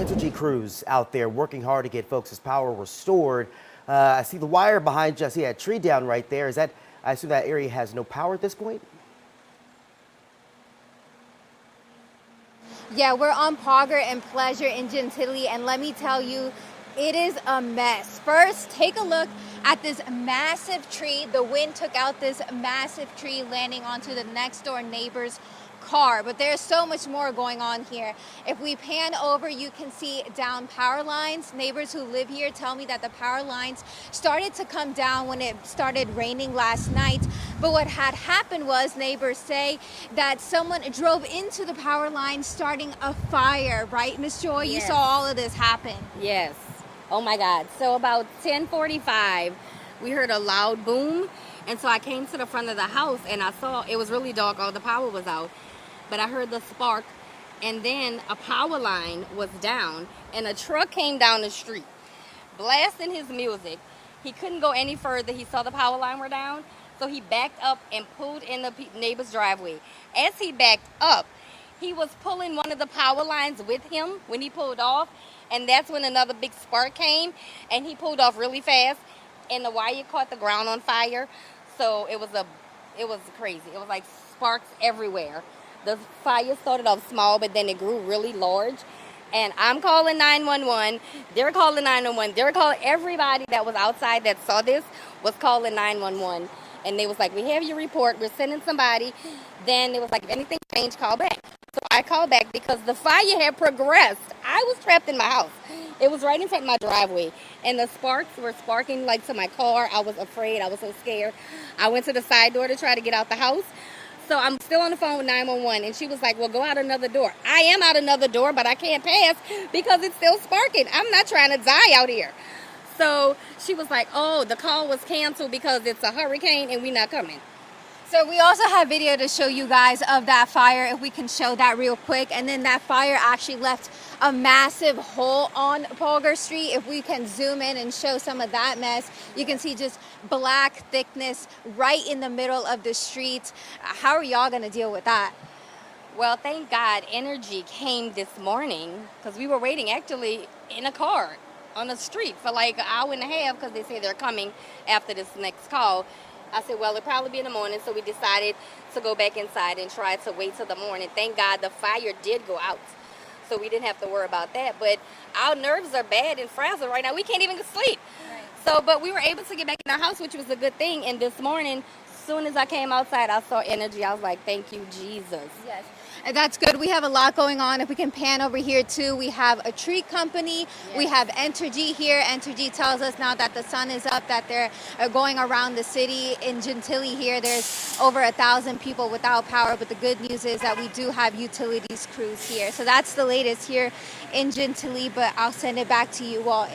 Entergy crews out there working hard to get folks' power restored. I see the wire behind you. I see a tree down right there. I assume that area has no power at this point? Yeah, we're on Pauger and Pleasure in Gentilly, and let me tell you, it is a mess. First, take a look at this massive tree. The wind took out this massive tree, landing onto the next door neighbor's car. But there's so much more going on here. If we pan over, you can see down power lines. Neighbors who live here tell me that the power lines started to come down when it started raining last night. But what had happened was, neighbors say that someone drove into the power line, starting a fire, right, Miss Joy? Yes. You saw all of this happen. Yes. Oh my God. So about 10:45, we heard a loud boom. And so I came to the front of the house and I saw it was really dark. All the power was out. But I heard the spark. And then a power line was down and a truck came down the street blasting his music. He couldn't go any further. He saw the power line were down. So he backed up and pulled in the neighbor's driveway. As he backed up, he was pulling one of the power lines with him when he pulled off. And that's when another big spark came, and he pulled off really fast, and the wire caught the ground on fire. So it was crazy. It was like sparks everywhere. The fire started off small, but then it grew really large. And I'm calling 911. They're calling 911. They're calling everybody that was outside that saw this was calling 911. And they was like, we have your report. We're sending somebody. Then it was like, if anything changed, call back. So I called back because the fire had progressed. I was trapped in my house. It was right in front of my driveway. And the sparks were sparking like to my car. I was afraid. I was so scared. I went to the side door to try to get out the house. So I'm still on the phone with 911. And she was like, well, go out another door. I am out another door, but I can't pass because it's still sparking. I'm not trying to die out here. So she was like, oh, the call was canceled because it's a hurricane and we're not coming. So we also have video to show you guys of that fire, if we can show that real quick. And then that fire actually left a massive hole on Pauger Street. If we can zoom in and show some of that mess, you can see just black thickness right in the middle of the street. How are y'all gonna deal with that? Well, thank God Entergy came this morning because we were waiting actually in a car on the street for like an hour and a half because they say they're coming after this next call. I said, well, it'll probably be in the morning, so we decided to go back inside and try to wait till the morning. Thank God the fire did go out, so we didn't have to worry about that. But our nerves are bad and frazzled right now. We can't even sleep. Right. So, but we were able to get back in our house, which was a good thing. And this morning, as soon as I came outside, I saw Entergy. I was like, thank you, Jesus. Yes. That's good. We have a lot going on. If we can pan over here too, we have a tree company. Yes. We have Entergy here. Entergy tells us now that the sun is up, that they're going around the city. In Gentilly here, there's over 1,000 people without power. But the good news is that we do have utilities crews here. So that's the latest here in Gentilly. But I'll send it back to you all.